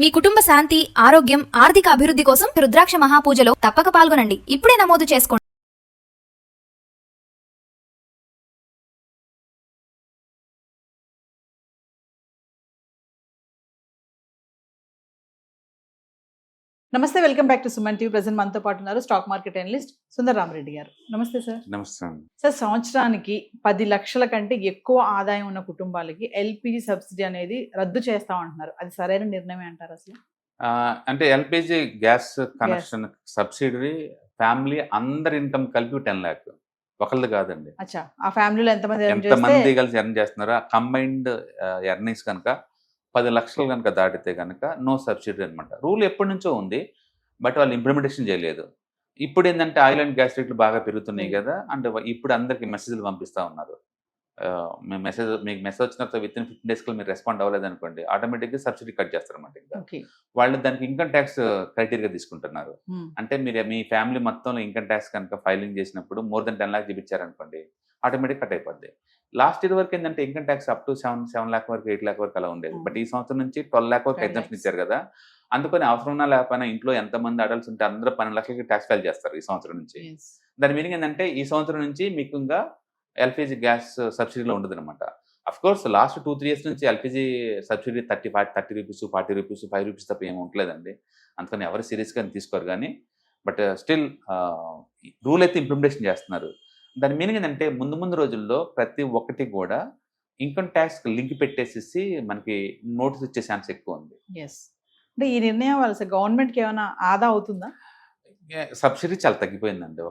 మీ కుటుంబ శాంతి, ఆరోగ్యం, ఆర్థిక అభివృద్ధి కోసం రుద్రాక్ష మహాపూజలో తప్పక పాల్గొనండి. ఇప్పుడే నమోదు చేసుకోండి. నమస్తే, welcome back to Suman TV. Present మనతో పాటు ఉన్నారు stock market analyst Sundar Rama Reddy గారు. నమస్తే సార్. నమస్తే. సార్, సంవత్సరానికి 10 లక్షల కంటే ఎక్కువ ఆదాయం ఉన్న కుటుంబాలకి ఎల్పిజి సబ్సిడీ అనేది రద్దు చేస్తామంటున్నారు. అది సరైన నిర్ణయం అంటారు అసలు? అంటే LPG gas connection subsidy family అందరి ఇన్కమ్ కలిపి 10 లాక్, ఒకళ్ళది కాదండి. అచ్చా, ఆ ఫ్యామిలీలో ఎంతమంది కలిసి ఎర్న్ చేస్తున్నారో ఆ కంబైన్డ్ ఎర్నింగ్స్ కనుక 10 లక్షలు కనుక దాటితే కనుక నో సబ్సిడీ అనమాట. రూల్ ఎప్పటి నుంచో ఉంది, బట్ వాళ్ళు ఇంప్లిమెంటేషన్ చేయలేదు. ఇప్పుడు ఏంటంటే ఆయిల్ అండ్ గ్యాస్ రేట్లు బాగా పెరుగుతున్నాయి కదా, అంటే ఇప్పుడు అందరికి మెసేజ్లు పంపిస్తూ ఉన్నారు. మీకు మెసేజ్ వచ్చిన తర్వాత విత్ ఇన్ 15 days మీరు రెస్పాండ్ అవ్వలేదు అనుకోండి, ఆటోమేటిక్గా సబ్సిడీ కట్ చేస్తారన్నమాట. ఇంకా వాళ్ళు దానికి ఇన్కమ్ ట్యాక్స్ క్రైటీరియా తీసుకుంటున్నారు. అంటే మీరు మీ ఫ్యామిలీ మొత్తంలో ఇన్కమ్ ట్యాక్స్ కనుక ఫైలింగ్ చేసినప్పుడు మోర్ దెన్ 10 లాక్ చూపించారనుకోండి, ఆటోమేటిక్ కట్ అయిపోద్ది. లాస్ట్ ఇయర్ వరకు ఏంటంటే income tax up to 7 lakh వరకు, 8 లాక్ వరకు అలా ఉండేది. బట్ ఈ సంవత్సరం నుంచి 12 లాక్ వరకు ఎగ్జామ్షన్ ఇచ్చారు కదా, అందుకని అవసరం ఉన్నా లేకపోయినా ఇంట్లో ఎంతమంది అడల్ట్స్ ఉంటే అందరూ 12 లక్షలకి ట్యాక్స్ ఫైల్ చేస్తారు ఈ సంవత్సరం నుంచి. దాని మీనింగ్ ఏంటంటే ఈ సంవత్సరం నుంచి మీకు ఇంకా ఎల్పిజి గ్యాస్ సబ్సిడీలో ఉండదు అనమాట. అఫ్ కోర్స్ లాస్ట్ 2-3 years నుంచి LPG subsidy 30 rupees, 40 rupees, 5 rupees తప్ప ఏమి ఉండలేదండి. అందుకని ఎవరు సీరియస్గా తీసుకోరు. కానీ బట్ స్టిల్ రూల్ అయితే ఇంప్లిమెంటేషన్ చేస్తున్నారు. దాని మీనింగ్ ఏంటంటే ముందు రోజుల్లో ప్రతి ఒక్కటి కూడా ఇన్కమ్ ట్యాక్స్ లింక్ పెట్టేసేసి మనకి నోటీస్ ఇచ్చే ఛాన్స్ ఎక్కువ ఉంది. అంటే ఈ నిర్ణయం వల్ల గవర్నమెంట్కి ఏమైనా ఆదా అవుతుందా? సబ్సిడీ చాలా తగ్గిపోయిందండి.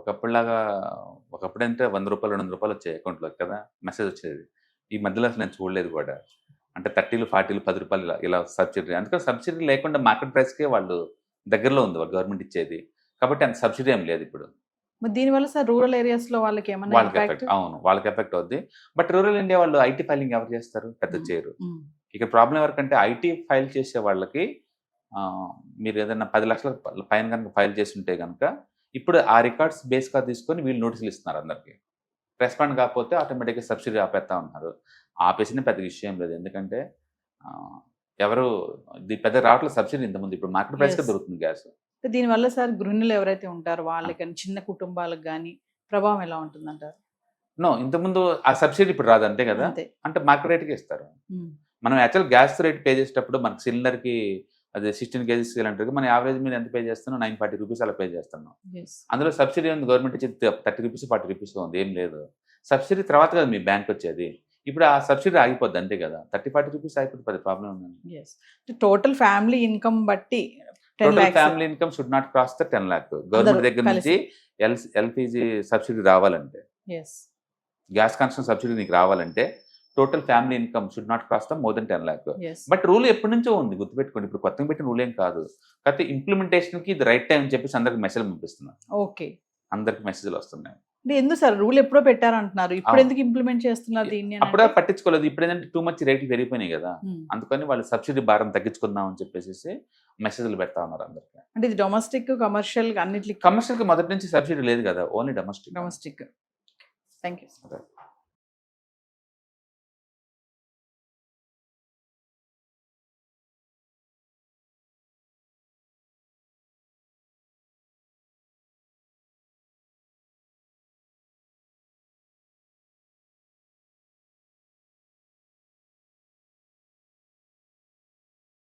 ఒకప్పుడంటే 100 రూపాయలు, 200 రూపాయలు వచ్చాయి అకౌంట్లోకి కదా, మెసేజ్ వచ్చేది. ఈ మధ్యలో అసలు నేను చూడలేదు కూడా. అంటే 30లు, 40లు, 10 రూపాయలు ఇలా సబ్సిడీ. అందుకని సబ్సిడీ లేకుండా మార్కెట్ ప్రైస్కే వాళ్ళు దగ్గరలో ఉంది గవర్నమెంట్ ఇచ్చేది, కాబట్టి అంత సబ్సిడీ ఏం లేదు ఇప్పుడు. దీనివల్ల సార్ రూరల్ ఏరియాస్ లో వాళ్ళకి ఏమన్నా ఎఫెక్ట్? అవును, వాళ్ళకి ఎఫెక్ట్ అవుద్ది. బట్ రూరల్ ఇండియా వాళ్ళు ఐటీ ఫైలింగ్ ఎవరు చేస్తారు? పెద్ద చేయరు. ఇక్కడ ప్రాబ్లం ఎవరికంటే ఐటీ ఫైల్ చేసే వాళ్ళకి మీరు ఏదైనా 10 లక్షల పైన కనుక ఫైల్ చేసి ఉంటే కనుక ఇప్పుడు ఆ రికార్డ్స్ బేస్గా తీసుకొని వీళ్ళు నోటీసులు ఇస్తున్నారు అందరికి. రెస్పాండ్ కాకపోతే ఆటోమేటిక్గా సబ్సిడీ ఆపేస్తా ఉన్నారు. ఆపేసిన పెద్ద విషయం లేదు, ఎందుకంటే ఎవరు పెద్ద రావట్లేదు సబ్సిడీ ఇంతకుముందు. ఇప్పుడు మార్కెట్ ప్రైస్గా దొరుకుతుంది గ్యాస్. దీనివల్ల సార్ గృహిణులు ఎవరైతే ఉంటారో వాళ్ళకి కానీ చిన్న కుటుంబాలకు కానీ ప్రభావం ఎలా ఉంటుందంటారు? నో, ఇంతకుముందు ఆ సబ్సిడీ ఇప్పుడు రాదు, అంతే కదా. అంటే మార్కెట్ రేట్కి ఇస్తారు. మనం యాక్చువల్ గ్యాస్ రేట్ పే చేసేటప్పుడు మనకి సిలిండర్కి అదే 16 kg సిలిండర్కి మన యావరేజ్ మీద ఎంత పే చేస్తున్నాం? 940 రూపీస్ అలా పే చేస్తున్నాం. అందులో సబ్సిడీ ఉంది, గవర్నమెంట్ ఇచ్చేది 30 రూపీస్, 40 రూపీస్ ఉంది, ఏం లేదు. సబ్సిడీ తర్వాత కదా మీ బ్యాంక్ వచ్చేది. ఇప్పుడు ఆ సబ్సిడీ ఆగిపోద్ది, అంతే కదా. 30-40 రూపీస్ ఆగిపోతే పెద్ద ప్రాబ్లం ఉంది. టోటల్ ఫ్యామిలీ ఇన్కమ్ బట్టి family income should not cross the 10 lakh government దగ్గర నుంచి ఎల్పిజి సబ్సిడీ రావాలంటే, గ్యాస్ కనెక్షన్ సబ్సిడీ నీకు రావాలంటే total family income should not cross the more than 10 lakh. But rule ఎప్పటి నుంచో ఉంది, గుర్తుపెట్టుకోండి. ఇప్పుడు కొత్తగా పెట్టిన రూల్ ఏం కాదు. కాకపోతే ఇంప్లిమెంటేషన్ కి ఇది రైట్ టైం అని చెప్పేసి అందరికి మెసేజ్ పంపిస్తున్నారు. ఓకే, అందరికి మెసేజ్లు వస్తున్నాయి. ఎందుకు సార్ రూల్ ఎప్పుడో పెట్టారంటున్నారు, ఇప్పుడు ఎందుకు ఇంప్లిమెంట్ చేస్తున్నారు దీన్ని? అప్పుడే పట్టించుకోలేదు. ఇప్పుడు ఏంటంటే టూ మచ్ రేట్లు పెరిగిపోయినాయి కదా, అందుకని వాళ్ళు సబ్సిడీ భారం తగ్గించుకుందాం అని చెప్పేసి మెసేజ్లు పెడతా ఉన్నారు అందరికి. అంటే ఇది డొమెస్టిక్, కమర్షియల్ అన్నిటికీ? కమర్షియల్ కి మొదటి నుంచి సబ్సిడీ లేదు కదా, ఓన్లీ డొమెస్టిక్. Thank you.